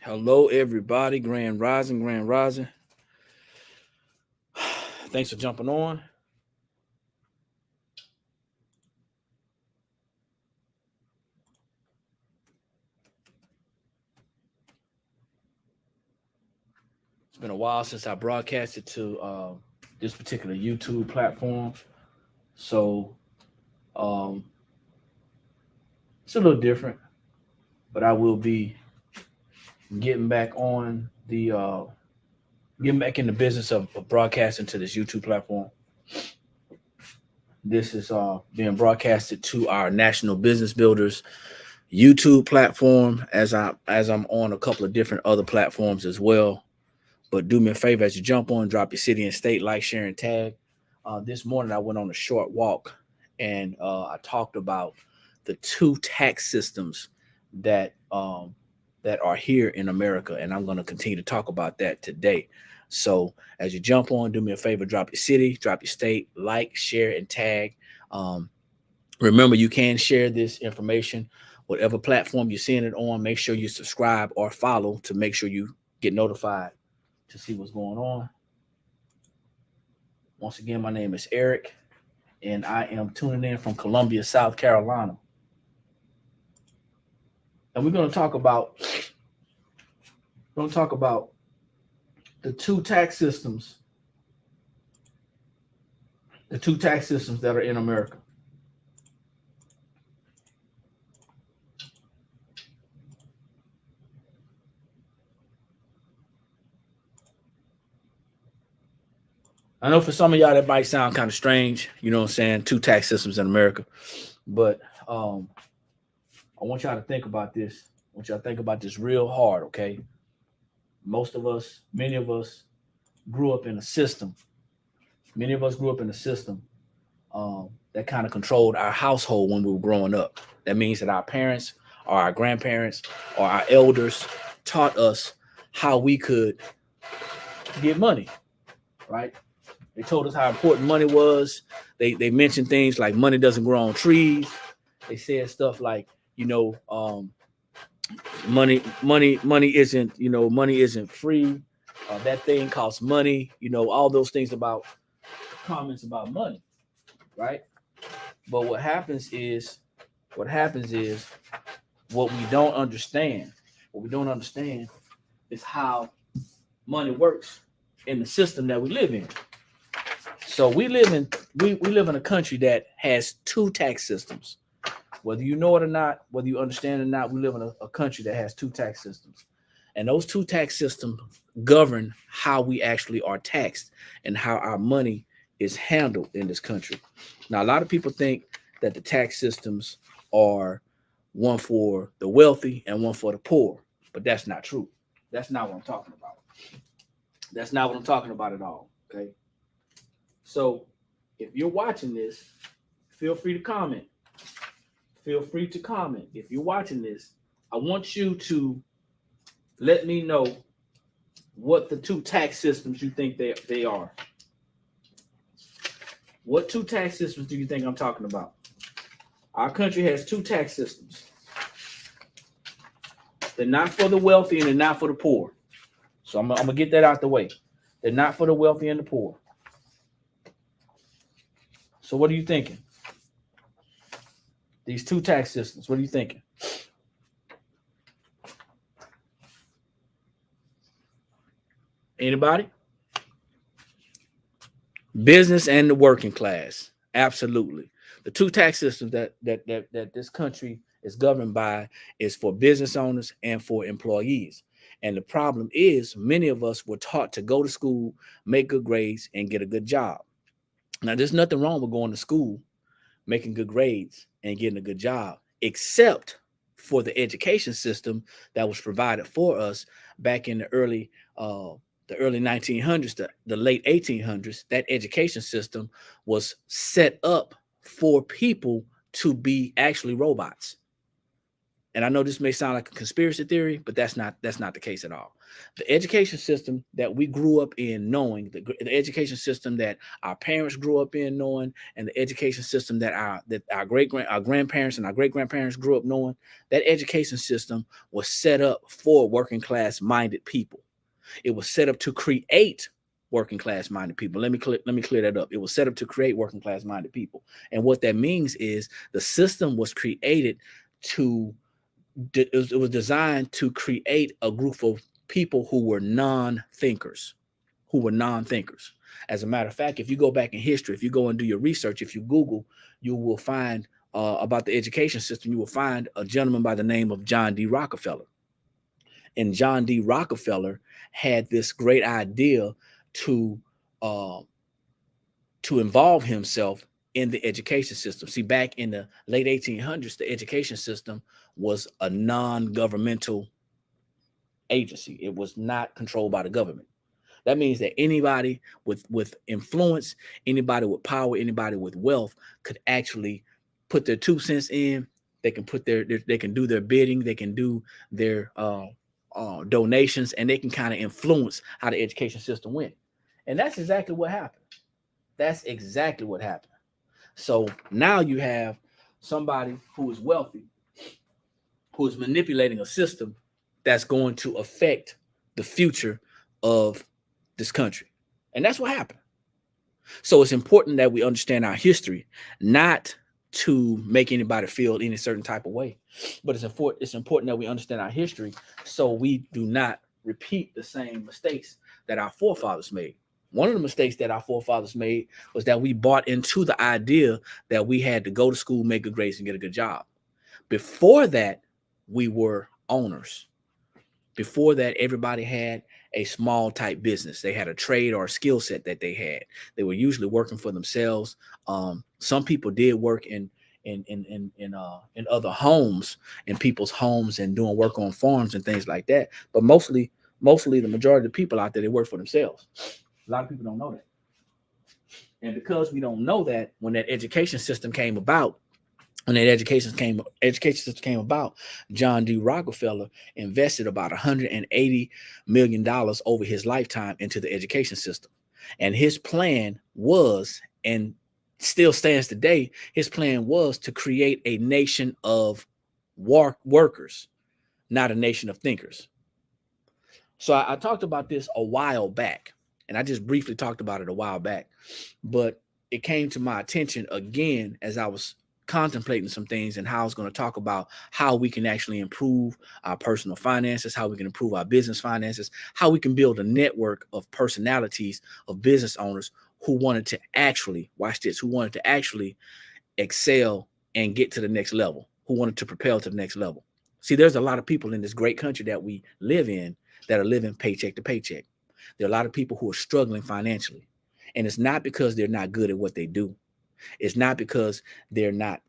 Hello, everybody. Grand Rising, Grand Rising. Thanks for jumping on. It's been a while since I broadcasted to this particular YouTube platform. So um, it's a little different, but I will be getting back on getting back in the business of broadcasting to this YouTube platform. This is being broadcasted to our National Business Builders YouTube platform as I'm on a couple of different other platforms as well. But do me a favor as you jump on, drop your city and state, like, share, and tag. This morning I went on a short walk and I talked about the two tax systems that that are here in America, and I'm going to continue to talk about that today. So as you jump on, do me a favor, drop your city, drop your state, like, share, and tag. Um, Remember, you can share this information, whatever platform you're seeing it on. Make sure you subscribe or follow to make sure you get notified to see what's going on. Once again, my name is Eric, and I am tuning in from Columbia, South Carolina. And we're going to talk about the two tax systems that are in America. I know for some of y'all that might sound kind of strange, you know what I'm saying? Two tax systems in America. But I want y'all to think about this. I want y'all to think about this real hard, okay? Many of us grew up in a system. Many of us grew up in a system that kind of controlled our household when we were growing up. That means that our parents or our grandparents or our elders taught us how we could get money, right? They told us how important money was. They mentioned things like money doesn't grow on trees. They said stuff like, money isn't free. That thing costs money. All those things about comments about money, right? But what happens is what we don't understand. What we don't understand is how money works in the system that we live in. So we live in a country that has two tax systems. Whether you know it or not, whether you understand it or not, we live in a country that has two tax systems. And those two tax systems govern how we actually are taxed and how our money is handled in this country. Now, a lot of people think that the tax systems are one for the wealthy and one for the poor, but that's not true. That's not what I'm talking about. That's not what I'm talking about at all. Okay. So if you're watching this, feel free to comment. Feel free to comment. If you're watching this, I want you to let me know what the two tax systems you think they are. What two tax systems do you think I'm talking about? Our country has two tax systems. They're not for the wealthy and they're not for the poor. So I'm going to get that out the way. They're not for the wealthy and the poor. So what are you thinking? These two tax systems, what are you thinking? Anybody? Business and the working class. Absolutely. The two tax systems that this country is governed by is for business owners and for employees. And the problem is many of us were taught to go to school, make good grades, and get a good job. Now, there's nothing wrong with going to school, making good grades, and getting a good job, except for the education system that was provided for us back in the early 1900s, the late 1800s. That education system was set up for people to be actually robots. and I know this may sound like a conspiracy theory, but that's not the case at all. The education system that we grew up in knowing, the education system that our parents grew up in knowing, and the education system that our grandparents and our great grandparents grew up knowing, that education system was set up for working class minded people. It was set up to create working class minded people. Let me clear that up. It was set up to create working class minded people, and what that means is the system was created to. It was designed to create a group of people who were non-thinkers. As a matter of fact, if you go back in history, if you go and do your research, if you Google, you will find about the education system. You will find a gentleman by the name of John D. Rockefeller. And John D. Rockefeller had this great idea to involve himself in the education system. See, back in the late 1800s, the education system was a non-governmental agency. It was not controlled by the government. That means that anybody with influence, anybody with power, anybody with wealth could actually put their 2 cents in. They can they can do their bidding, they can do their donations, and they can kind of influence how the education system went. And that's exactly what happened. So now you have somebody who is wealthy, who is manipulating a system that's going to affect the future of this country. And that's what happened. So it's important that we understand our history, not to make anybody feel any certain type of way, but it's important that we understand our history so we do not repeat the same mistakes that our forefathers made. One of the mistakes that our forefathers made was that we bought into the idea that we had to go to school, make good grades, and get a good job. Before that, we were owners. Before that, everybody had a small type business. They had a trade or a skill set that they had. They were usually working for themselves. Some people did work in other homes, in people's homes, and doing work on farms and things like that. But mostly the majority of the people out there, they work for themselves. A lot of people don't know that. And because we don't know that, when that education system came about, John D. Rockefeller invested about $180 million over his lifetime into the education system. And his plan was, and still stands today, his plan was to create a nation of workers, not a nation of thinkers. So I talked about this a while back, and I just briefly talked about it a while back, but it came to my attention again as I was contemplating some things and how I was going to talk about how we can actually improve our personal finances, how we can improve our business finances, how we can build a network of personalities of business owners who wanted to actually, who wanted to actually excel and get to the next level, who wanted to propel to the next level. See, there's a lot of people in this great country that we live in that are living paycheck to paycheck. There are a lot of people who are struggling financially. And it's not because they're not good at what they do. It's not because they're not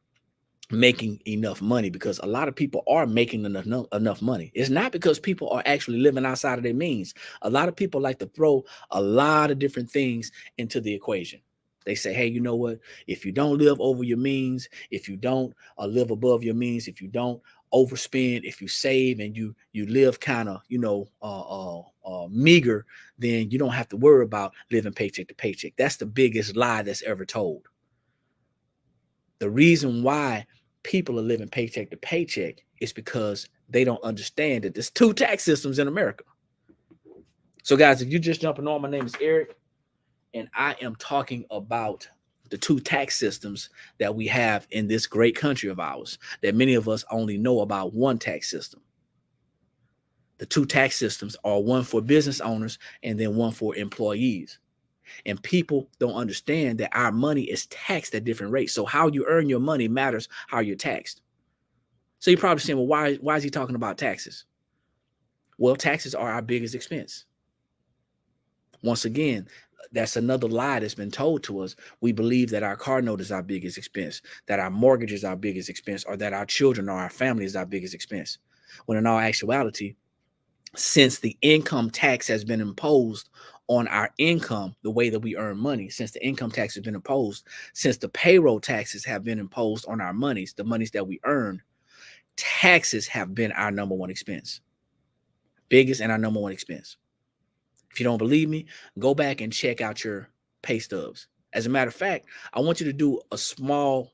making enough money, because a lot of people are making enough money. It's not because people are actually living outside of their means. A lot of people like to throw a lot of different things into the equation. They say, hey, you know what? If you don't live over your means, if you don't live above your means, if you don't overspend, if you save and you live kind of, meager, then you don't have to worry about living paycheck to paycheck. That's the biggest lie that's ever told. The reason why people are living paycheck to paycheck is because they don't understand that there's 2 tax systems in America. So guys, if you're just jumping on, my name is Eric, and I am talking about the 2 tax systems that we have in this great country of ours, that many of us only know about one tax system. The 2 tax systems are one for business owners and then one for employees. And people don't understand that our money is taxed at different rates. So how you earn your money matters how you're taxed. So you're probably saying, well, why is he talking about taxes? Well, taxes are our biggest expense. Once again, that's another lie that's been told to us. We believe that our car note is our biggest expense, that our mortgage is our biggest expense, or that our children or our family is our biggest expense. When in all actuality, since the income tax has been imposed on our income, the way that we earn money, since the income tax has been imposed, since the payroll taxes have been imposed on our monies, the monies that we earn, taxes have been our number one expense, biggest and our number one expense. If you don't believe me, go back and check out your pay stubs. As a matter of fact, I want you to do a small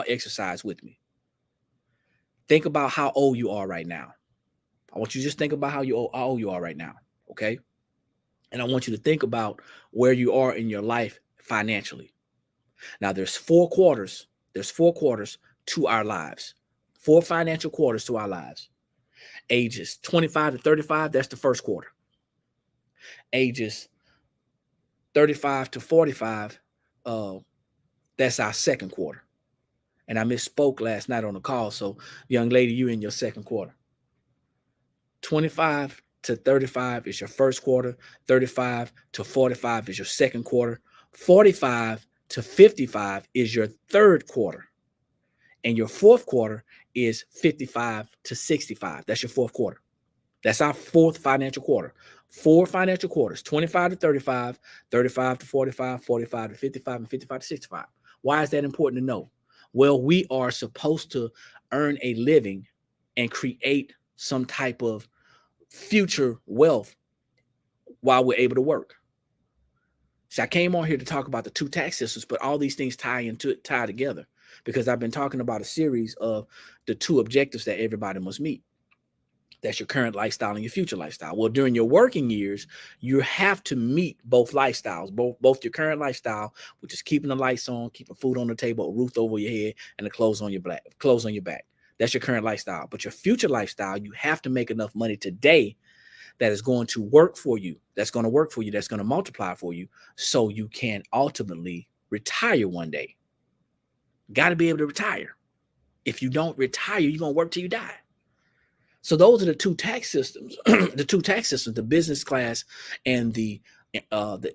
exercise with me. Think about how old you are right now. I want you to just think about how old you are right now, okay? And I want you to think about where you are in your life financially. Now, there's 4 quarters. There's 4 quarters to our lives. 4 financial quarters to our lives. Ages 25 to 35, that's the first quarter. Ages 35 to 45, that's our second quarter. And I misspoke last night on the call. So, young lady, you in your second quarter. 25 to 35 is your first quarter. 35 to 45 is your second quarter. 45 to 55 is your third quarter. And your fourth quarter is 55 to 65. That's your fourth quarter. That's our fourth financial quarter. 4 financial quarters, 25 to 35, 35 to 45, 45 to 55, and 55 to 65. Why is that important to know? Well, we are supposed to earn a living and create some type of future wealth while we're able to work. So I came on here to talk about the 2 tax systems, but all these things tie together because I've been talking about a series of the 2 objectives that everybody must meet. That's your current lifestyle and your future lifestyle. Well, during your working years, you have to meet both lifestyles, both your current lifestyle, which is keeping the lights on, keeping food on the table, a roof over your head, and the clothes on your back. That's your current lifestyle. But your future lifestyle, you have to make enough money today that is going to work for you, that's going to multiply for you, so you can ultimately retire one day. Got to be able to retire. If you don't retire, you're going to work till you die. So those are the 2 tax systems, the business class and the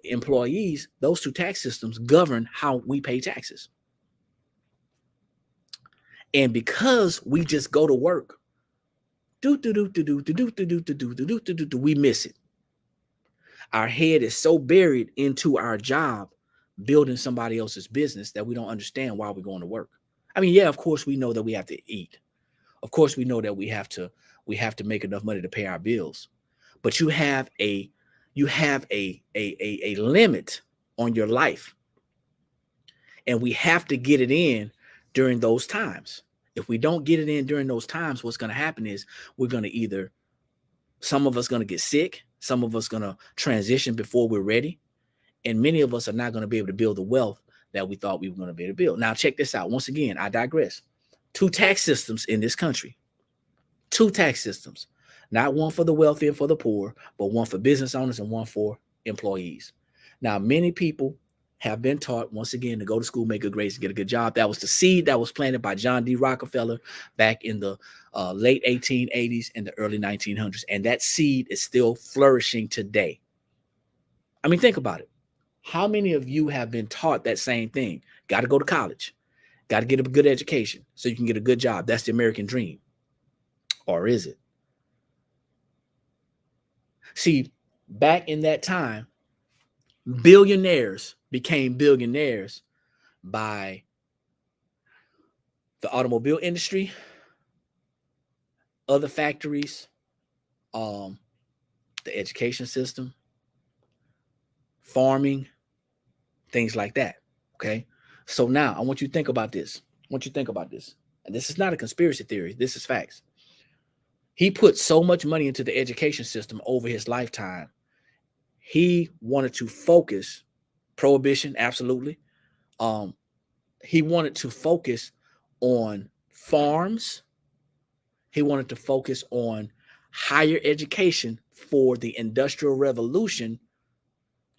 employees. Those 2 tax systems govern how we pay taxes. And because we just go to work, we miss it. Our head is so buried into our job, building somebody else's business, that we don't understand why we're going to work. I mean, yeah, of course we know that we have to eat. Of course we know that we have to make enough money to pay our bills. But you have a limit on your life. And we have to get it in during those times. If we don't get it in during those times, what's going to happen is we're going to some of us going to get sick. Some of us going to transition before we're ready. And many of us are not going to be able to build the wealth that we thought we were going to be able to build. Now, check this out. Once again, I digress. 2 tax systems in this country. 2 tax systems. Not one for the wealthy and for the poor, but one for business owners and one for employees. Now, many people have been taught, once again, to go to school, make good grades, and get a good job. That was the seed that was planted by John D. Rockefeller back in the late 1880s and the early 1900s. And that seed is still flourishing today. I mean, think about it. How many of you have been taught that same thing? Got to go to college. Got to get a good education so you can get a good job. That's the American dream. Or is it? See, back in that time, billionaires became billionaires by the automobile industry, other factories, the education system, farming, things like that. Okay. So now I want you to think about this. And this is not a conspiracy theory. This is facts. He put so much money into the education system over his lifetime. He wanted to focus prohibition. Absolutely. He wanted to focus on farms. He wanted to focus on higher education for the Industrial Revolution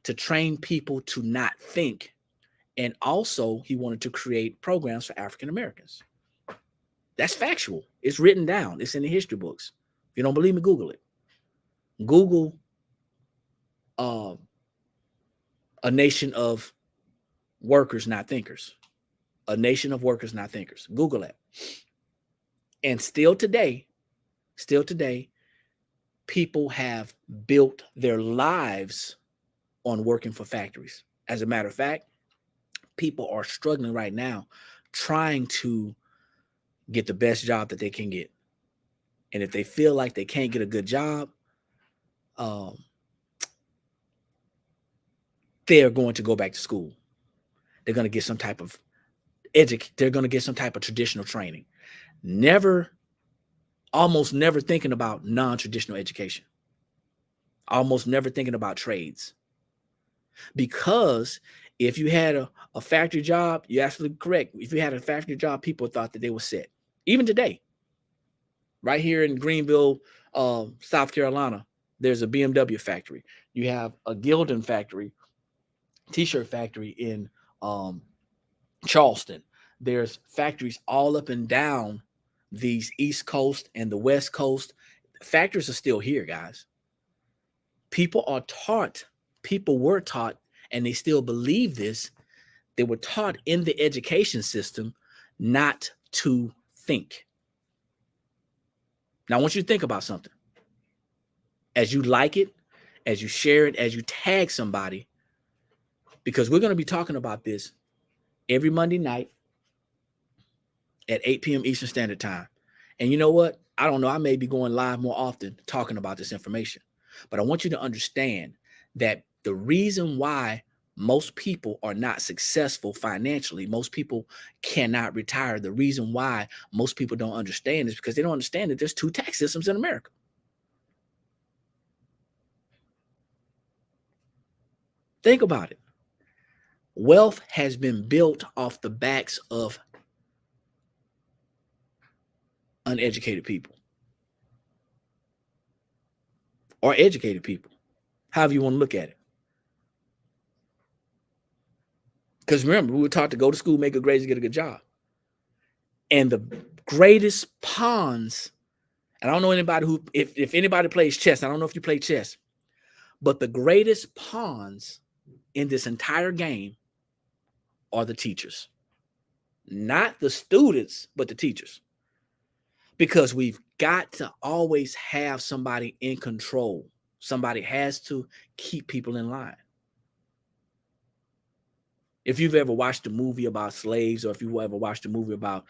to train people to not think. And also, he wanted to create programs for African Americans. That's factual. It's written down. It's in the history books. If you don't believe me, Google it. Google a nation of workers, not thinkers. A nation of workers, not thinkers. Google that. And still today, people have built their lives on working for factories. As a matter of fact, people are struggling right now trying to get the best job that they can get. And if they feel like they can't get a good job, they're going to go back to school. They're going to get some type of they're going to get some type of traditional training. Almost never thinking about non-traditional education. Almost never thinking about trades. Because if you had a factory job, you're absolutely correct. If you had a factory job, people thought that they were set. Even today, right here in Greenville, South Carolina, there's a BMW factory. You have a Gildan factory, t-shirt factory in Charleston. There's factories all up and down these East Coast and the West Coast. Factories are still here, guys. People were taught, and they still believe this. They were taught in the education system not to think. Now, I want you to think about something. As you like it, as you share it, as you tag somebody, because we're going to be talking about this every Monday night at 8 p.m. Eastern Standard Time. And you know what? I don't know. I may be going live more often talking about this information. But I want you to understand that the reason why most people are not successful financially, most people cannot retire, the reason why most people don't understand is because they don't understand that there's two tax systems in America. Think about it. Wealth has been built off the backs of uneducated people or educated people, however you want to look at it. Because remember, we were taught to go to school, make good grades, and get a good job. And the greatest pawns, and I don't know anybody who, if anybody plays chess, I don't know if you play chess, but the greatest pawns in this entire game are the teachers. Not the students, but the teachers. Because we've got to always have somebody in control. Somebody has to keep people in line. If you've ever watched a movie about slaves, or if you've ever watched a movie about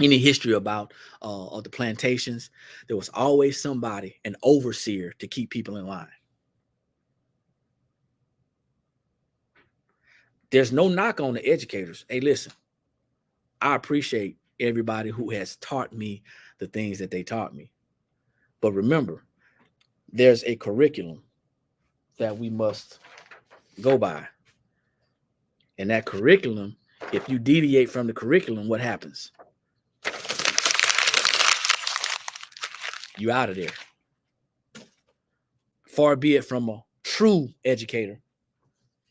any history about of the plantations, there was always somebody, an overseer, to keep people in line. There's no knock on the educators. Hey, listen, I appreciate everybody who has taught me the things that they taught me. But remember, there's a curriculum that we must go by. And that curriculum, if you deviate from the curriculum, what happens? You out of there. Far be it from a true educator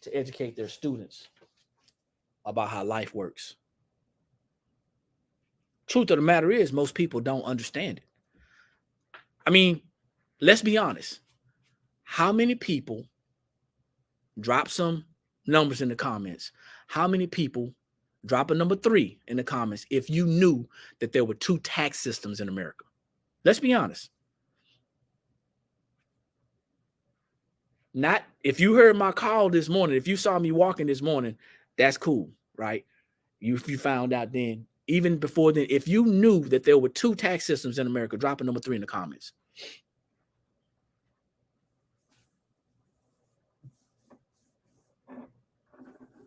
to educate their students about how life works. Truth of the matter is, most people don't understand it. I mean, let's be honest. How many people, drop some numbers in the comments, how many people, drop a number 3 in the comments if you knew that there were two tax systems in America? Let's be honest. Not if you heard my call this morning, if you saw me walking this morning, that's cool, right? You found out then, even before then, if you knew that there were two tax systems in America, drop a number 3 in the comments.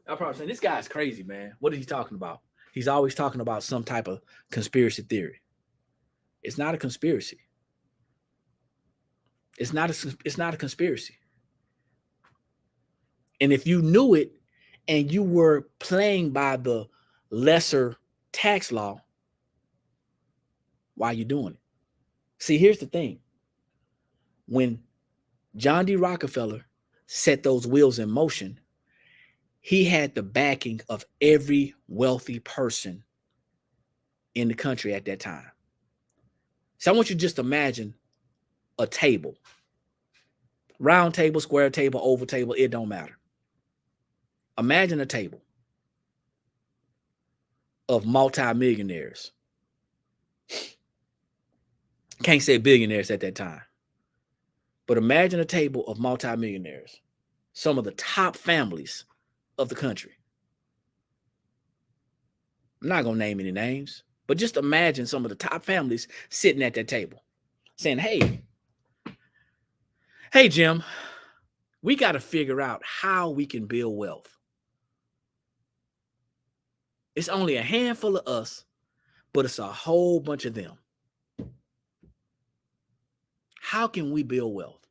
I'm probably saying, this guy's crazy, man. What is he talking about? He's always talking about some type of conspiracy theory. It's not a conspiracy. It's not a conspiracy. And if you knew it and you were playing by the lesser tax law, why are you doing it? See, here's the thing. When John D. Rockefeller set those wheels in motion, he had the backing of every wealthy person in the country at that time. So I want you to just imagine a table. Round table, square table, oval table, it don't matter. Imagine a table of multimillionaires. Can't say billionaires at that time. But imagine a table of multimillionaires. Some of the top families of the country. I'm not going to name any names, But just imagine some of the top families sitting at that table saying, hey, Jim, we got to figure out how we can build wealth. It's only a handful of us, but it's a whole bunch of them. How can we build wealth?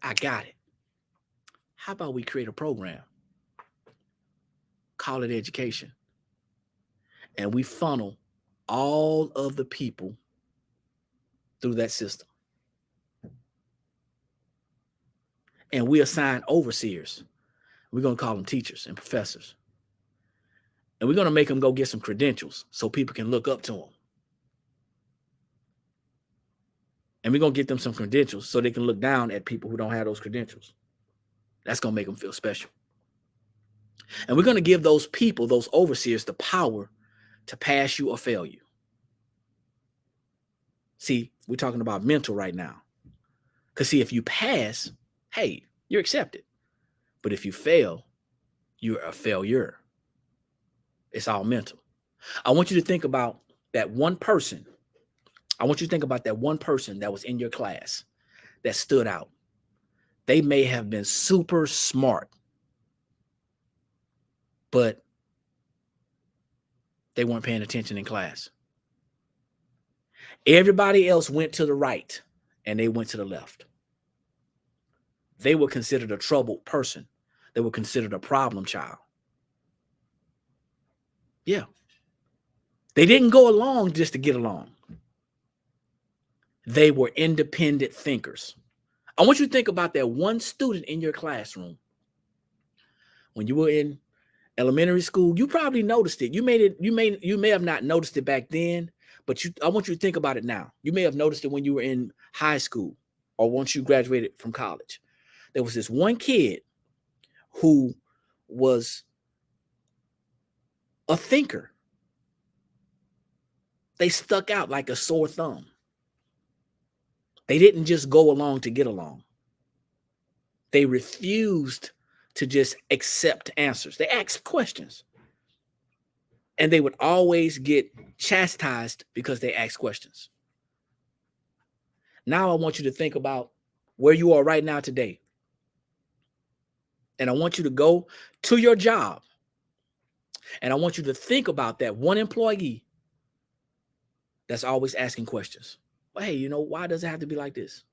I got it. How about we create a program? Call it education. And we funnel all of the people through that system. And we assign overseers. We're going to call them teachers and professors. And we're going to make them go get some credentials so people can look up to them. And we're going to get them some credentials so they can look down at people who don't have those credentials. That's going to make them feel special. And we're going to give those people, those overseers, the power to pass you or fail you. See, we're talking about mental right now. Because see, if you pass, hey, you're accepted. But if you fail, you're a failure. It's all mental. I want you to think about that one person. I want you to think about that one person that was in your class that stood out. They may have been super smart, but they weren't paying attention in class. Everybody else went to the right and they went to the left. They were considered a troubled person. They were considered a problem child. Yeah. They didn't go along just to get along. They were independent thinkers. I want you to think about that one student in your classroom. When you were in elementary school, you probably noticed it. You may have not noticed it back then, but I want you to think about it now. You may have noticed it when you were in high school or once you graduated from college. There was this one kid who was a thinker. They stuck out like a sore thumb. They didn't just go along to get along. They refused to just accept answers. They asked questions. And they would always get chastised because they asked questions. Now I want you to think about where you are right now today. And I want you to go to your job. And I want you to think about that one employee that's always asking questions. Well, hey, why does it have to be like this?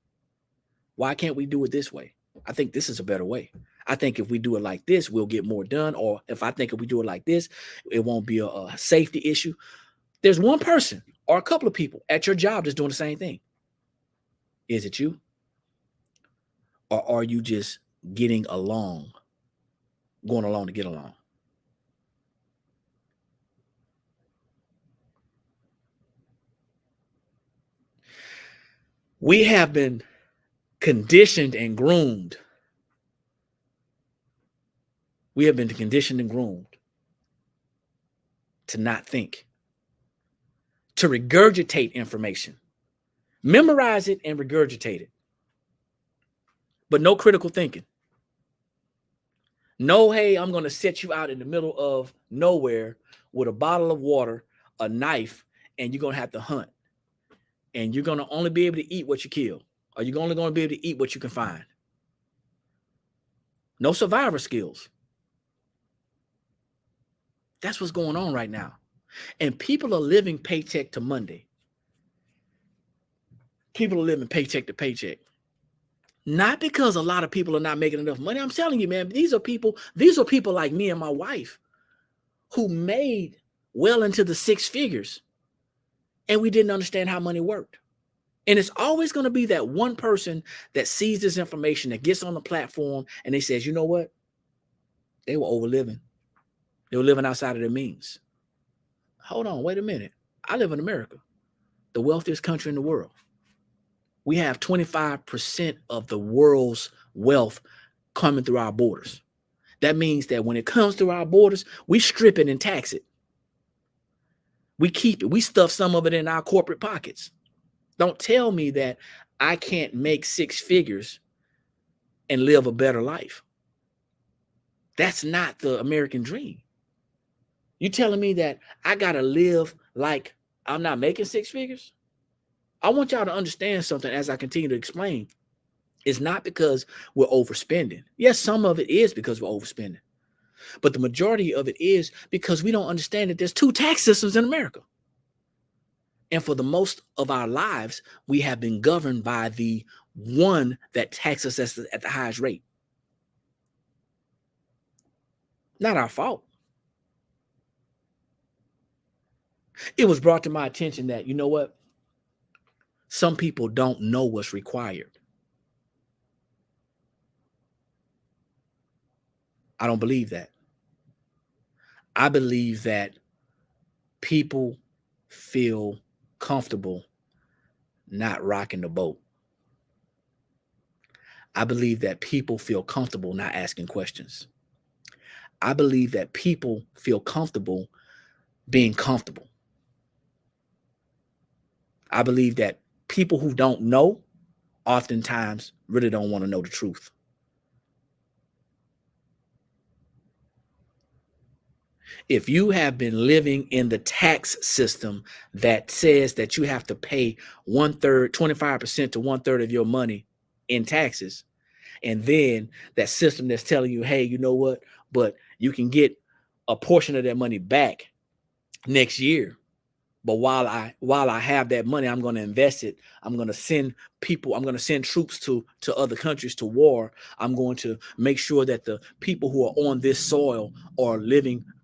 Why can't we do it this way? I think this is a better way. I think if we do it like this, we'll get more done. Or if we do it like this, it won't be a safety issue. There's one person or a couple of people at your job that's doing the same thing. Is it you? Or are you just getting along, going along to get along? We have been conditioned and groomed. We have been conditioned and groomed to not think, to regurgitate information, memorize it and regurgitate it, but no critical thinking. No, hey, I'm going to set you out in the middle of nowhere with a bottle of water, a knife, and you're going to have to hunt. And you're going to only be able to eat what you kill. Or you're only going to be able to eat what you can find. No survivor skills. That's what's going on right now. And people are living paycheck to Monday. People are living paycheck to paycheck. Not because a lot of people are not making enough money. I'm telling you, man, these are people like me and my wife who made well into the six figures. And we didn't understand how money worked. And it's always going to be that one person that sees this information, that gets on the platform, and they says, you know what? They were overliving. They were living outside of their means. Hold on, wait a minute. I live in America, the wealthiest country in the world. We have 25% of the world's wealth coming through our borders. That means that when it comes through our borders, we strip it and tax it. We keep it. We stuff some of it in our corporate pockets. Don't tell me that I can't make six figures and live a better life. That's not the American dream. You telling me that I gotta live like I'm not making six figures? I want y'all to understand something as I continue to explain. It's not because we're overspending. Yes, some of it is because we're overspending. But the majority of it is because we don't understand that there's two tax systems in America. And for the most of our lives, we have been governed by the one that taxes us at the highest rate. Not our fault. It was brought to my attention that, you know what? Some people don't know what's required. I don't believe that. I believe that people feel comfortable not rocking the boat. I believe that people feel comfortable not asking questions. I believe that people feel comfortable being comfortable. I believe that people who don't know oftentimes really don't want to know the truth. If you have been living in the tax system that says that you have to pay 1/3, 25% to 1/3 of your money in taxes, and then that system that's telling you, hey, you know what, but you can get a portion of that money back next year. But while I have that money, I'm going to invest it. I'm going to send people. I'm going to send troops to other countries to war. I'm going to make sure that the people who are on this soil are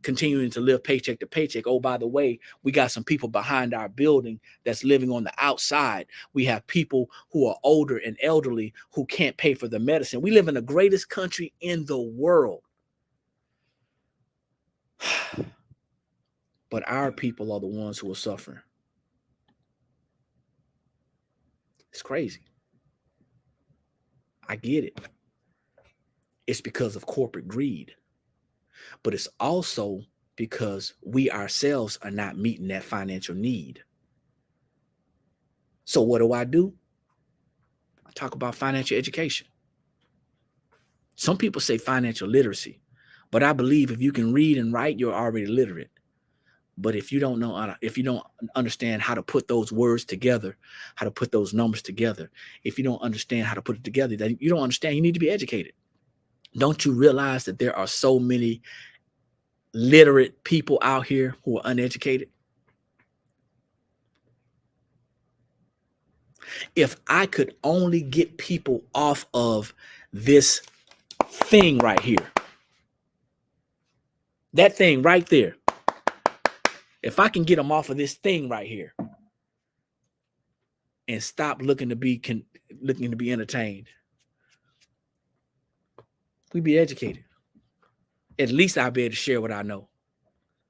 continuing to live paycheck to paycheck. Oh, by the way, we got some people behind our building that's living on the outside. We have people who are older and elderly who can't pay for the medicine. We live in the greatest country in the world. But our people are the ones who are suffering. It's crazy. I get it. It's because of corporate greed. But it's also because we ourselves are not meeting that financial need. So what do? I talk about financial education. Some people say financial literacy, but I believe if you can read and write, you're already literate. But if you don't understand how to put those words together, how to put those numbers together, if you don't understand how to put it together, then you don't understand. You need to be educated. Don't you realize that there are so many literate people out here who are uneducated? If I could only get people off of this thing right here, that thing right there, if I can get them off of this thing right here and stop looking to be entertained, we'd be educated. At least I'll be able to share what I know.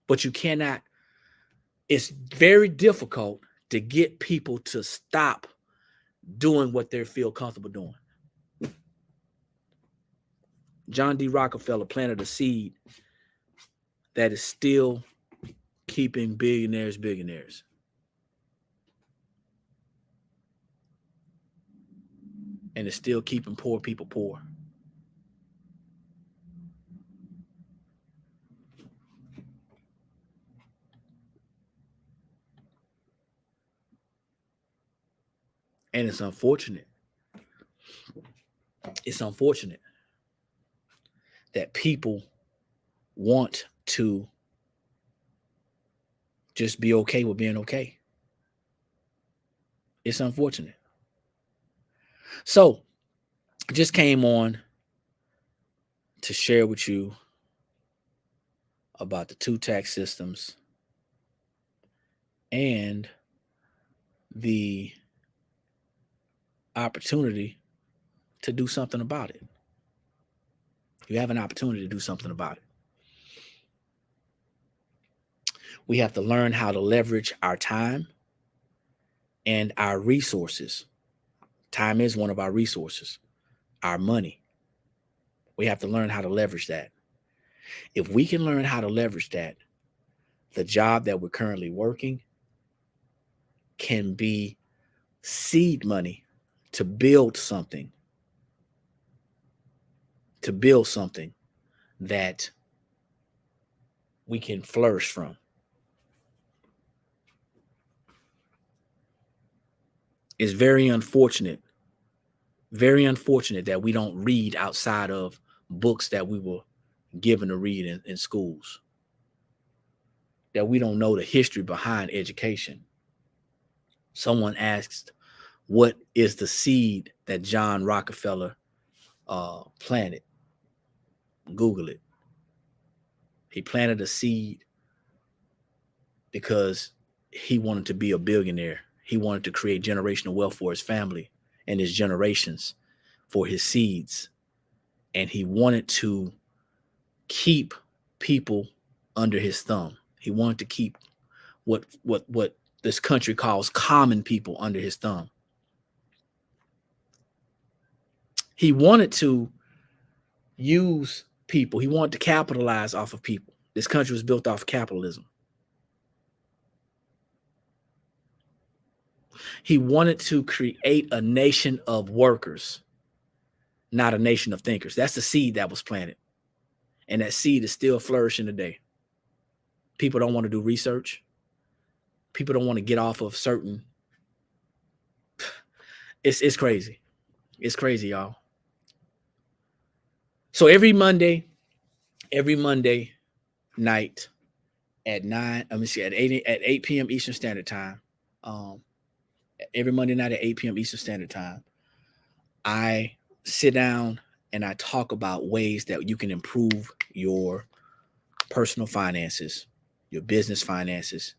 But you cannot. It's very difficult to get people to stop doing what they feel comfortable doing. John D. Rockefeller planted a seed that is still keeping billionaires billionaires. And it's still keeping poor people poor. And it's unfortunate. It's unfortunate that people want to just be okay with being okay. It's unfortunate. So I just came on to share with you about the two tax systems and the opportunity to do something about it. You have an opportunity to do something about it. We have to learn how to leverage our time and our resources. Time is one of our resources, our money. We have to learn how to leverage that. If we can learn how to leverage that, the job that we're currently working can be seed money to build something that we can flourish from. It's very unfortunate that we don't read outside of books that we were given to read in schools, that we don't know the history behind education. Someone asked, what is the seed that John Rockefeller planted? Google it. He planted a seed because he wanted to be a billionaire. He wanted to create generational wealth for his family and his generations, for his seeds. And he wanted to keep people under his thumb. He wanted to keep what this country calls common people under his thumb. He wanted to use people. He wanted to capitalize off of people. This country was built off capitalism. He wanted to create a nation of workers, not a nation of thinkers. That's the seed that was planted. And that seed is still flourishing today. People don't want to do research. People don't want to get off of certain. It's crazy. It's crazy, y'all. So every Monday night at 8 p.m. Eastern Standard Time, every Monday night at 8 p.m. Eastern Standard Time, I sit down and I talk about ways that you can improve your personal finances, your business finances,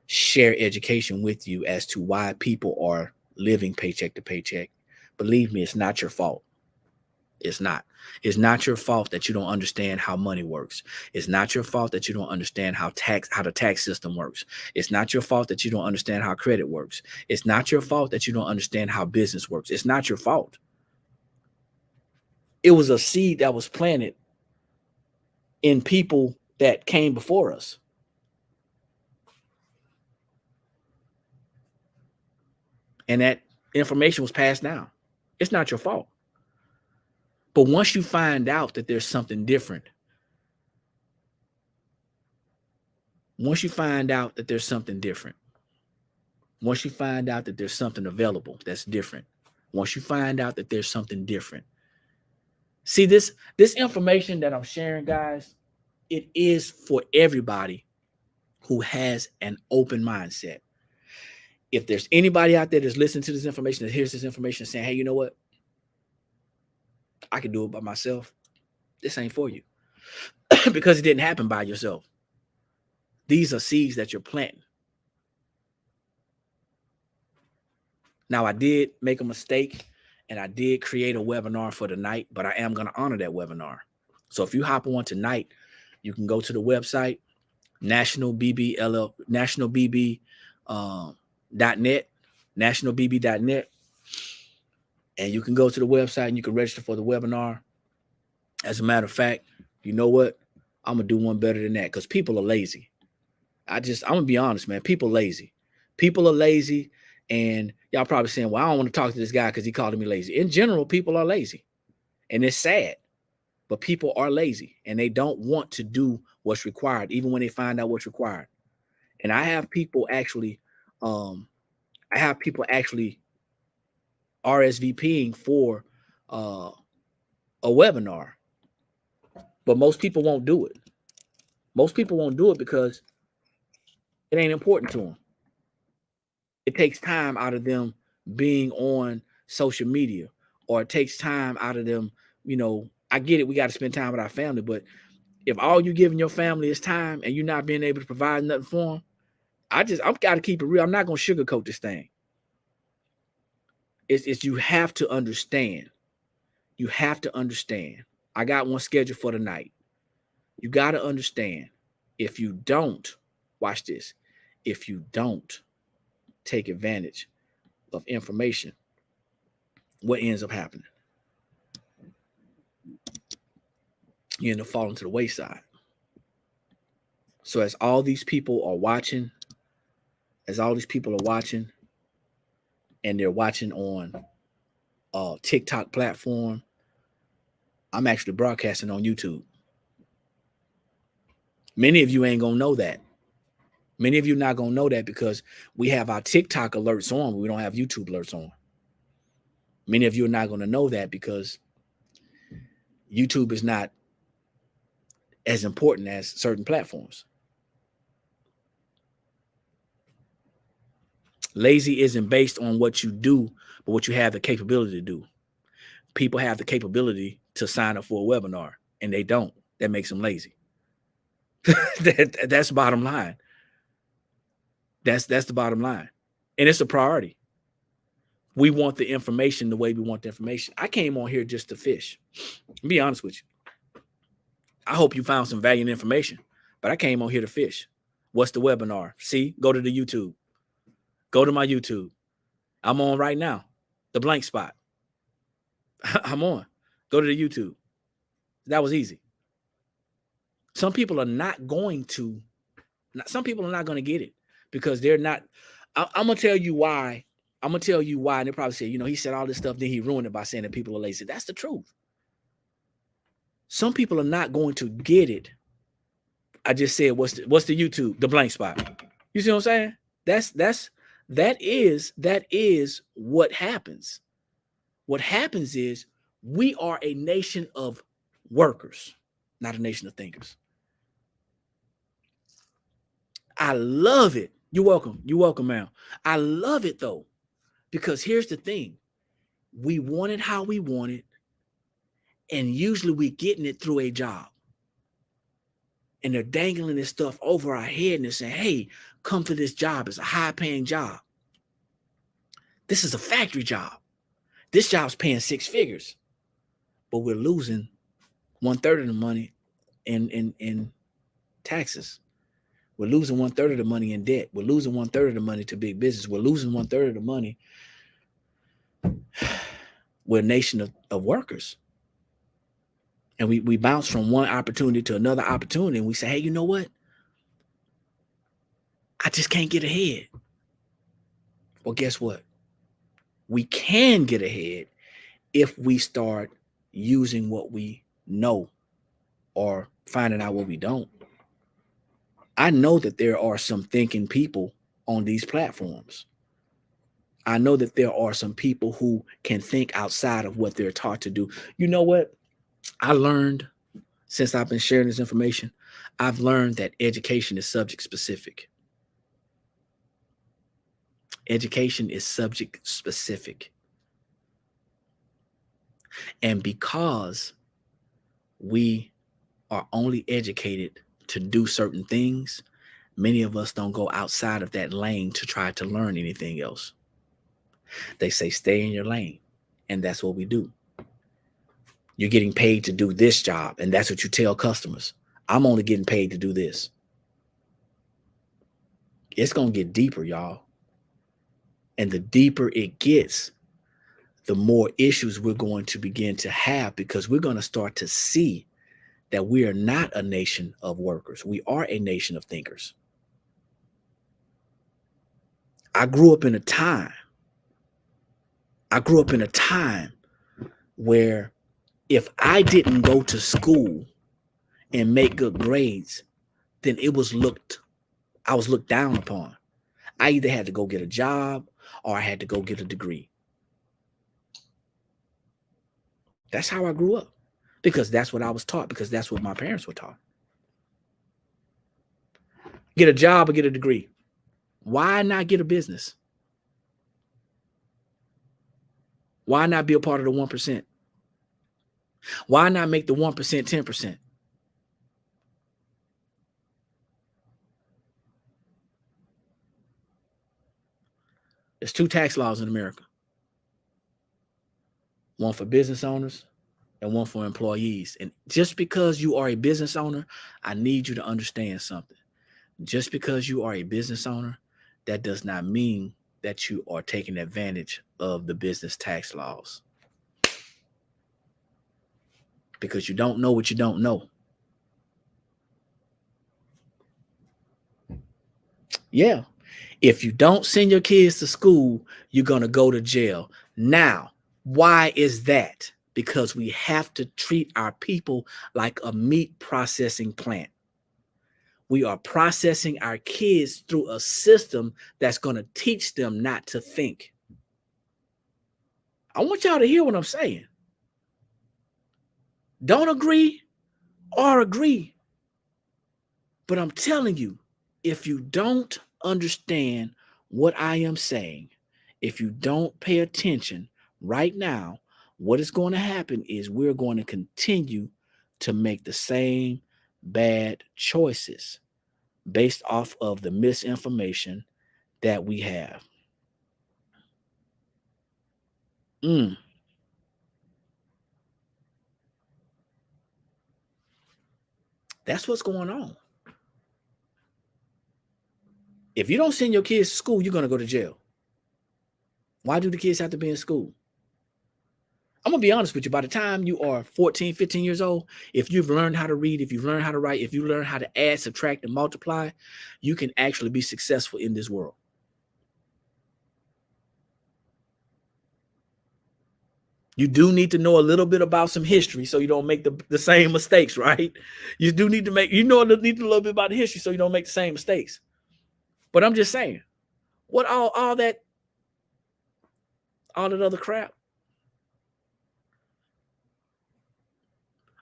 share education with you as to why people are living paycheck to paycheck. Believe me, it's not your fault. It's not. It's not your fault that you don't understand how money works. It's not your fault that you don't understand how the tax system works. It's not your fault that you don't understand how credit works. It's not your fault that you don't understand how business works. It's not your fault. It was a seed that was planted in people that came before us. And that information was passed down. It's not your fault. But once you find out that there's something different, once you find out that there's something available that's different, once you find out that there's something different, see this information that I'm sharing, guys, it is for everybody who has an open mindset. If there's anybody out there that's listening to this information, that hears this information saying, hey, you know what? I can do it by myself. This ain't for you. Because it didn't happen by yourself. These are seeds that you're planting. Now, I did make a mistake and I did create a webinar for tonight, but I am going to honor that webinar. So if you hop on tonight, you can go to the website, nationalbb.net, and you can go to the website and you can register for the webinar. As a matter of fact, you know what? I'm going to do one better than that because people are lazy. I'm going to be honest, man. People are lazy. People are lazy. And y'all probably saying, well, I don't want to talk to this guy because he called me lazy. In general, people are lazy. And it's sad. But people are lazy and they don't want to do what's required, even when they find out what's required. And I have people actually RSVPing for a webinar. But most people won't do it. Most people won't do it because it ain't important to them. It takes time out of them being on social media, or it takes time out of them. You know, I get it. We got to spend time with our family. But if all you giving your family is time and you're not being able to provide nothing for them, I've got to keep it real. I'm not going to sugarcoat this thing. It's you have to understand. You have to understand. I got one scheduled for tonight. You got to understand. If you don't, watch this. If you don't take advantage of information, what ends up happening? You end up falling to the wayside. So as all these people are watching, and they're watching on a TikTok platform, I'm actually broadcasting on YouTube. Many of you ain't gonna know that. Many of you not gonna know that because we have our TikTok alerts on, but we don't have YouTube alerts on. Many of you are not gonna know that because YouTube is not as important as certain platforms. Lazy isn't based on what you do, but what you have the capability to do. People have the capability to sign up for a webinar, and they don't. That makes them lazy. That's bottom line. That's the bottom line. And it's a priority. We want the information the way we want the information. I came on here just to fish. I'll be honest with you. I hope you found some value in information, but I came on here to fish. What's the webinar? See, go to the YouTube. Go to my YouTube. I'm on right now. The blank spot. I'm on. Go to the YouTube. That was easy. Some people are not going to get it because they're not. I'm going to tell you why. I'm going to tell you why. And they probably say, he said all this stuff, then he ruined it by saying that people are lazy. That's the truth. Some people are not going to get it. I just said, what's the YouTube? The blank spot. You see what I'm saying? That is what happens. What happens is we are a nation of workers, not a nation of thinkers. I love it. You're welcome. You're welcome, ma'am. I love it though, because here's the thing. We want it how we want it. And usually we're getting it through a job. And they're dangling this stuff over our head and they're saying, hey, come to this job. It's a high paying job. This is a factory job. This job's paying 6 figures, but we're losing 1/3 of the money in taxes. We're losing 1/3 of the money in debt. We're losing 1/3 of the money to big business. We're losing 1/3 of the money. We're a nation of workers. And we bounce from one opportunity to another opportunity. And we say, hey, you know what? I just can't get ahead. Well, guess what? We can get ahead if we start using what we know or finding out what we don't. I know that there are some thinking people on these platforms. I know that there are some people who can think outside of what they're taught to do. You know what? I learned since I've been sharing this information, I've learned that education is subject specific. Education is subject specific. And because we are only educated to do certain things, many of us don't go outside of that lane to try to learn anything else. They say, stay in your lane. And that's what we do. You're getting paid to do this job. And that's what you tell customers. I'm only getting paid to do this. It's going to get deeper, y'all. And the deeper it gets, the more issues we're going to begin to have, because we're going to start to see that we are not a nation of workers. We are a nation of thinkers. I grew up in a time where if I didn't go to school and make good grades, then I was looked down upon. I either had to go get a job or I had to go get a degree. That's how I grew up, because that's what I was taught, because that's what my parents were taught. Get a job or get a degree. Why not get a business? Why not be a part of the 1%? Why not make the 1% 10%? There's 2 tax laws in America. One for business owners and one for employees. And just because you are a business owner, I need you to understand something. Just because you are a business owner, that does not mean that you are taking advantage of the business tax laws. Because you don't know what you don't know. Yeah. If you don't send your kids to school, you're going to go to jail. Now, why is that? Because we have to treat our people like a meat processing plant. We are processing our kids through a system that's going to teach them not to think. I want y'all to hear what I'm saying. Don't agree or agree. But I'm telling you, if you don't understand what I am saying, if you don't pay attention right now, what is going to happen is we're going to continue to make the same bad choices based off of the misinformation that we have. That's what's going on. If you don't send your kids to school, you're going to go to jail. Why do the kids have to be in school? I'm going to be honest with you. By the time you are 14, 15 years old, if you've learned how to read, if you've learned how to write, if you learn how to add, subtract, and multiply, you can actually be successful in this world. You do need to know a little bit about some history so you don't make the same mistakes, right? You do need to need a little bit about the history so you don't make the same mistakes. But I'm just saying, what all that other crap,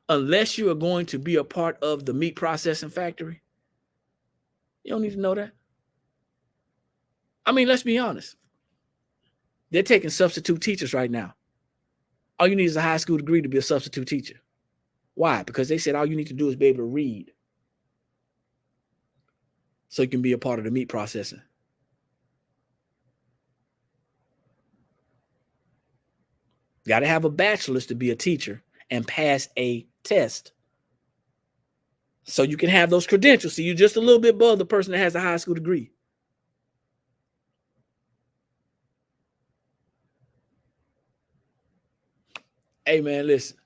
unless you are going to be a part of the meat processing factory, you don't need to know that. I mean, let's be honest. They're taking substitute teachers right now. All you need is a high school degree to be a substitute teacher. Why? Because they said all you need to do is be able to read so you can be a part of the meat processing. Got to have a bachelor's to be a teacher and pass a test so you can have those credentials. So you're just a little bit above the person that has a high school degree. Hey, man, listen.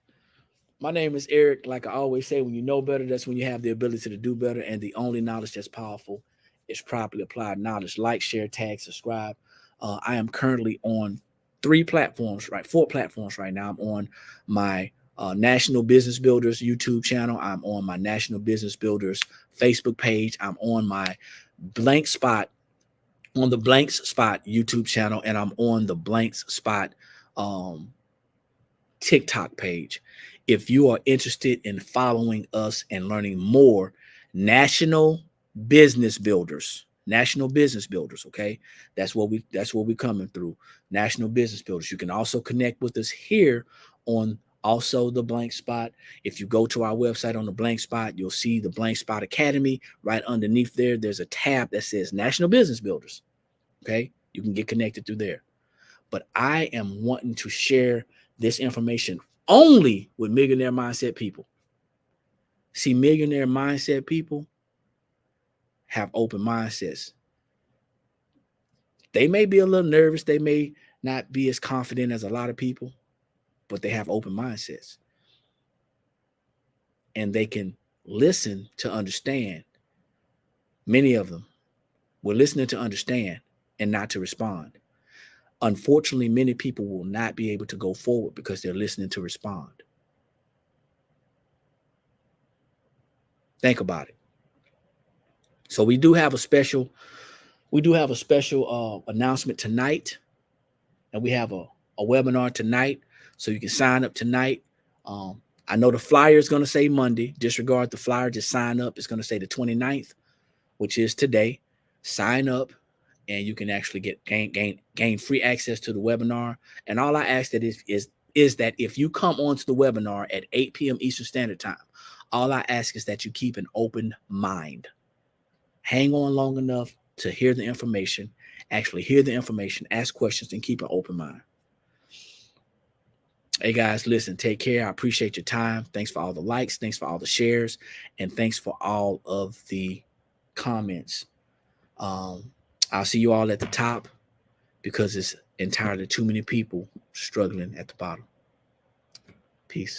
My name is Eric. Like I always say, when you know better, that's when you have the ability to do better. And the only knowledge that's powerful is properly applied knowledge. Like, share, tag, subscribe. I am currently on 4 platforms right now. I'm on my National Business Builders YouTube channel. I'm on my National Business Builders Facebook page. I'm on my Blank Spot, on the Blank Spot YouTube channel, and I'm on the Blank Spot TikTok page. If you are interested in following us and learning more, National Business Builders, okay? That's what we're coming through. National Business Builders. You can also connect with us here on also the Blank Spot. If you go to our website on the Blank Spot, you'll see the Blank Spot Academy. Right underneath there, there's a tab that says National Business Builders. Okay? You can get connected through there. But I am wanting to share this information only with millionaire mindset people. See, millionaire mindset people have open mindsets. They may be a little nervous. They may not be as confident as a lot of people, but they have open mindsets. And they can listen to understand. Many of them were listening to understand and not to respond. Unfortunately, many people will not be able to go forward because they're listening to respond. Think about it. So we do have a special announcement tonight, and we have a webinar tonight. So you can sign up tonight. I know the flyer is going to say Monday. Disregard the flyer. Just sign up. It's going to say the 29th, which is today. Sign up, and you can actually gain free access to the webinar. And all I ask that is that if you come onto the webinar at 8 p.m. Eastern Standard Time, all I ask is that you keep an open mind. Hang on long enough to hear the information, actually hear the information, ask questions, and keep an open mind. Hey, guys, listen, take care. I appreciate your time. Thanks for all the likes. Thanks for all the shares. And thanks for all of the comments. I'll see you all at the top because it's entirely too many people struggling at the bottom. Peace.